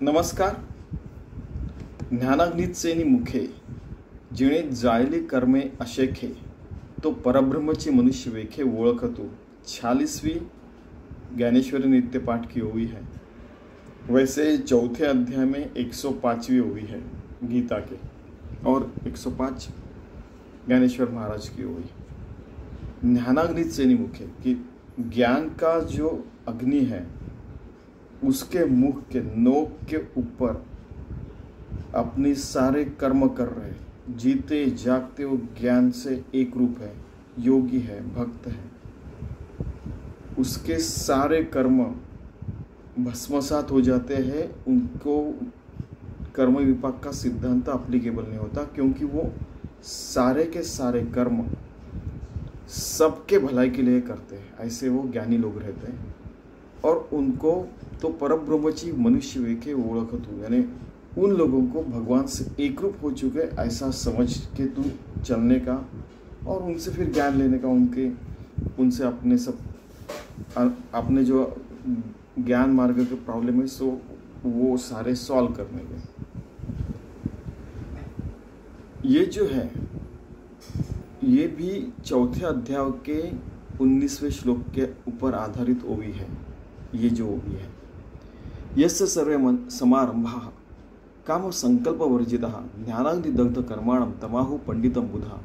नमस्कार. ज्ञानाग्नीचे मुखे जिणे जाळली कर्मे अशेखे तो परब्रह्मची मनुष्य वेखे ओळखतो. 46वीं ज्ञानेश्वरी नित्य पाठ की ओवी है. वैसे चौथे अध्याय में 105वीं ओवी है गीता के और 105 ज्ञानेश्वर महाराज की ओवी. ज्ञानाग्नीचे मुखे कि ज्ञान का जो अग्नि है उसके मुख के नोक के ऊपर अपने सारे कर्म कर रहे, जीते जागते वो ज्ञान से एक रूप है, योगी है, भक्त है. उसके सारे कर्म भस्मसात हो जाते हैं. उनको कर्म विपाक का सिद्धांत अप्लीकेबल नहीं होता, क्योंकि वो सारे के सारे कर्म सबके भलाई के लिए करते हैं. ऐसे वो ज्ञानी लोग रहते हैं और उनको तो परब्रह्मची मनुष्य वेखे ओळखतो, यानी उन लोगों को भगवान से एक रूप हो चुके ऐसा समझ के तू चलने का और उनसे फिर ज्ञान लेने का, उनसे अपने जो ज्ञान मार्ग के प्रॉब्लम है सो वो सारे सॉल्व करने के. ये जो है ये भी चौथे अध्याय के 19वें श्लोक के ऊपर आधारित ओवी है. ये जो ओवी है, यस्य सर्वे समारंभाः काम संकल्प वर्जितः ज्ञानाग्नि दग्ध कर्माणम तमाहु पंडितम बुधा.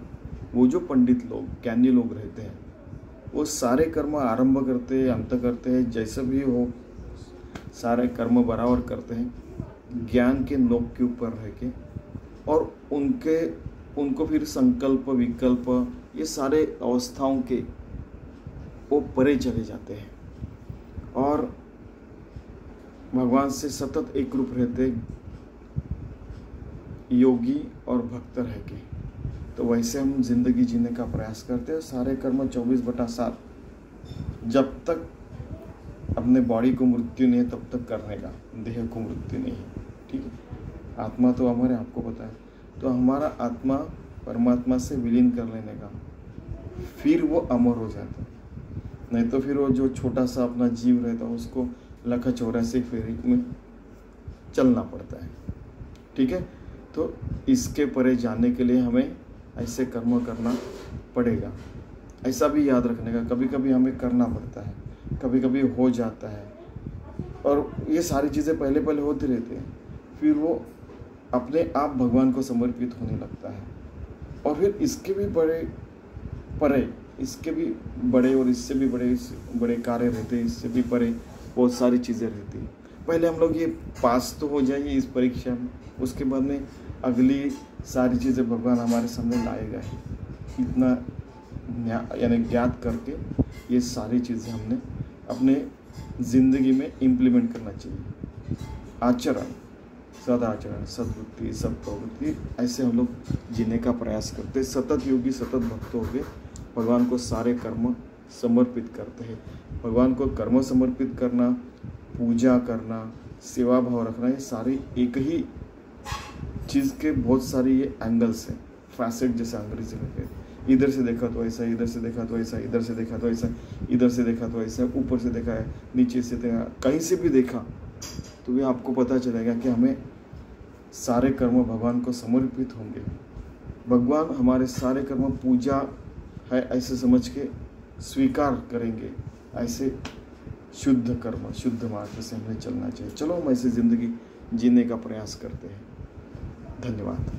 वो जो पंडित लोग, ज्ञानी लोग रहते हैं, वो सारे कर्म आरंभ करते हैं, अंत करते हैं, जैसे भी हो सारे कर्म बराबर करते हैं ज्ञान के नोक के ऊपर रह के, और उनको फिर संकल्प विकल्प ये सारे अवस्थाओं के वो परे चले जाते हैं और भगवान से सतत एक रूप रहते योगी और भक्त रह के. तो वैसे हम जिंदगी जीने का प्रयास करते हैं. सारे कर्म 24/7 जब तक अपने बॉडी को मृत्यु नहीं है तब तक करने का, देह को मृत्यु नहीं है. ठीक है, आत्मा तो हमारे आपको पता है, तो हमारा आत्मा परमात्मा से विलीन कर लेने का, फिर वो अमर हो जाता है. नहीं तो फिर वो जो छोटा सा अपना जीव रहता है उसको 184 फेरी में चलना पड़ता है. ठीक है, तो इसके परे जाने के लिए हमें ऐसे कर्म करना पड़ेगा. ऐसा भी याद रखने का, कभी कभी हमें करना पड़ता है, कभी कभी हो जाता है, और ये सारी चीज़ें पहले होती रहती हैं. फिर वो अपने आप भगवान को समर्पित होने लगता है. और फिर इसके भी परे इसके भी बड़े और इससे भी बड़े कार्य रहते हैं. इससे भी परे बहुत सारी चीज़ें रहती हैं. पहले हम लोग ये पास तो हो जाइए इस परीक्षा में, उसके बाद में अगली सारी चीज़ें भगवान हमारे सामने लाएगा ही. इतना यानी ज्ञात करके ये सारी चीज़ें हमने अपने ज़िंदगी में इम्प्लीमेंट करना चाहिए. आचरण, सदाचरण, सद्वृत्ति, सत्प्रवृत्ति, ऐसे हम लोग जीने का प्रयास करते हैं. सतत योगी, सतत भक्त हो गए, भगवान को सारे कर्म समर्पित करते हैं. भगवान को कर्म समर्पित करना, पूजा करना, सेवा भाव रखना, ये सारी एक ही चीज़ के बहुत सारी ये एंगल्स हैं, फैसेट जैसे अंग्रेजी में कहते हैं. इधर से देखा तो ऐसा, इधर से देखा तो ऐसा, इधर से देखा तो ऐसा, इधर से देखा तो ऐसा, ऊपर से देखा है, नीचे से देखा, कहीं से भी देखा तो भी आपको पता चलेगा कि हमें सारे कर्म भगवान को समर्पित होंगे. भगवान हमारे सारे कर्म पूजा है ऐसे समझ के स्वीकार करेंगे. ऐसे शुद्ध कर्म, शुद्ध मार्ग से हमें चलना चाहिए. चलो हम ऐसे ज़िंदगी जीने का प्रयास करते हैं. धन्यवाद.